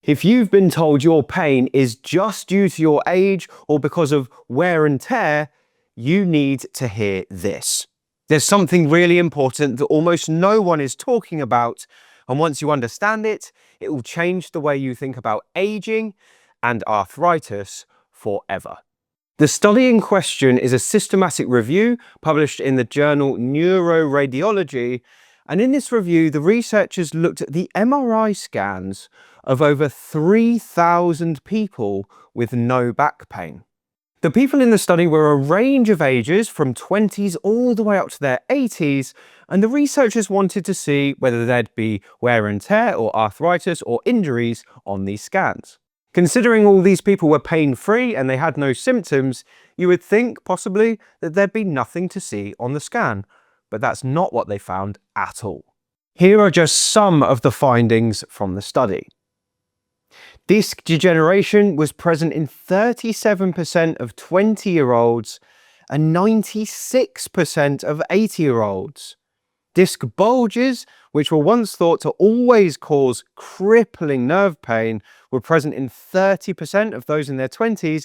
If you've been told your pain is just due to your age or because of wear and tear, you need to hear this. There's something really important that almost no one is talking about, and once you understand it, it will change the way you think about aging and arthritis forever. The study in question is a systematic review published in the journal Neuroradiology, and in this review, the researchers looked at the MRI scans of over 3,000 people with no back pain. The people in the study were a range of ages from 20s all the way up to their 80s, and the researchers wanted to see whether there'd be wear and tear or arthritis or injuries on these scans. Considering all these people were pain-free and they had no symptoms, you would think possibly that there'd be nothing to see on the scan, but that's not what they found at all. Here are just some of the findings from the study. Disc degeneration was present in 37% of 20-year-olds and 96% of 80-year-olds. Disc bulges, which were once thought to always cause crippling nerve pain, were present in 30% of those in their 20s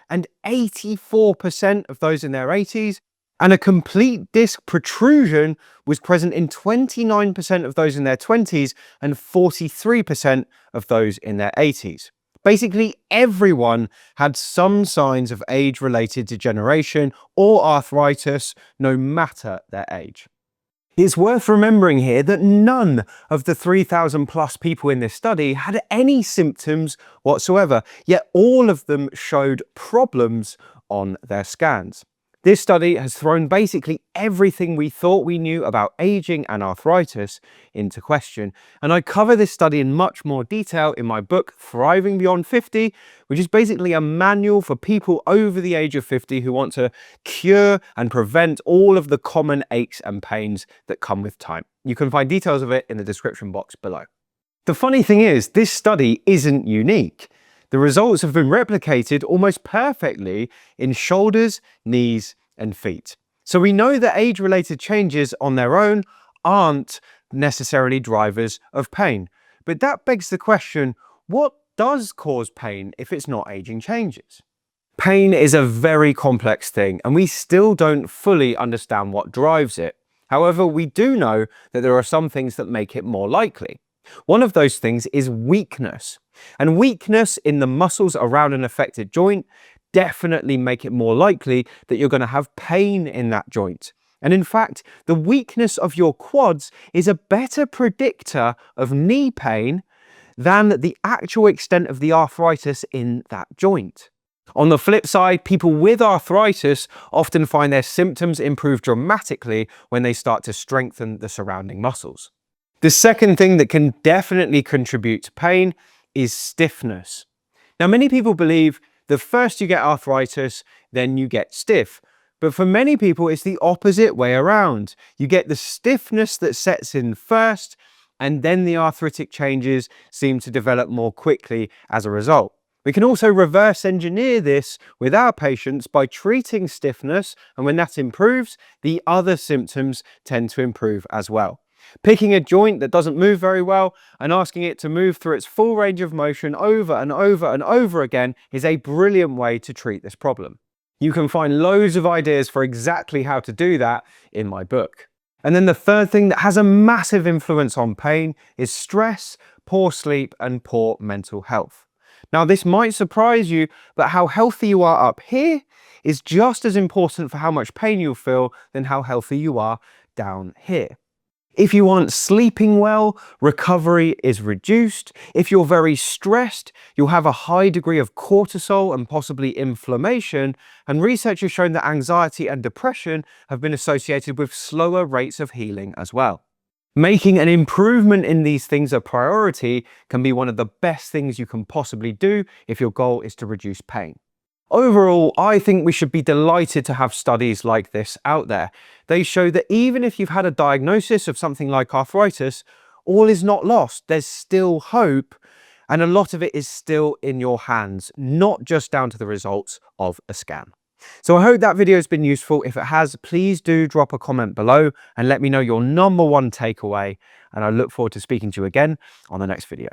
and 84% of those in their 80s. And a complete disc protrusion was present in 29% of those in their 20s and 43% of those in their 80s. Basically, everyone had some signs of age-related degeneration or arthritis, no matter their age. It's worth remembering here that none of the 3,000 plus people in this study had any symptoms whatsoever, yet all of them showed problems on their scans. This study has thrown basically everything we thought we knew about aging and arthritis into question, and I cover this study in much more detail in my book Thriving Beyond 50, which is basically a manual for people over the age of 50 who want to cure and prevent all of the common aches and pains that come with time. You can find details of it in the description box below. The funny thing is, this study isn't unique. The results have been replicated almost perfectly in shoulders, knees, and feet. So we know that age-related changes on their own aren't necessarily drivers of pain. But that begs the question, what does cause pain if it's not aging changes? Pain is a very complex thing, and we still don't fully understand what drives it. However, we do know that there are some things that make it more likely. One of those things is weakness. And weakness in the muscles around an affected joint definitely make it more likely that you're going to have pain in that joint. And in fact, the weakness of your quads is a better predictor of knee pain than the actual extent of the arthritis in that joint. On the flip side, people with arthritis often find their symptoms improve dramatically when they start to strengthen the surrounding muscles. The second thing that can definitely contribute to pain is stiffness. Now, many people believe that first you get arthritis, then you get stiff. But for many people, it's the opposite way around. You get the stiffness that sets in first, and then the arthritic changes seem to develop more quickly as a result. We can also reverse engineer this with our patients by treating stiffness, and when that improves, the other symptoms tend to improve as well. Picking a joint that doesn't move very well and asking it to move through its full range of motion over and over and over again is a brilliant way to treat this problem. You can find loads of ideas for exactly how to do that in my book. And then the third thing that has a massive influence on pain is stress, poor sleep, and poor mental health. Now, this might surprise you, but how healthy you are up here is just as important for how much pain you'll feel than how healthy you are down here. If you aren't sleeping well, recovery is reduced. If you're very stressed, you'll have a high degree of cortisol and possibly inflammation. And research has shown that anxiety and depression have been associated with slower rates of healing as well. Making an improvement in these things a priority can be one of the best things you can possibly do if your goal is to reduce pain. Overall, I think we should be delighted to have studies like this out there. They show that even if you've had a diagnosis of something like arthritis, all is not lost. There's still hope, and a lot of it is still in your hands, not just down to the results of a scan. So I hope that video has been useful. If it has, please do drop a comment below and let me know your #1 takeaway, and I look forward to speaking to you again on the next video.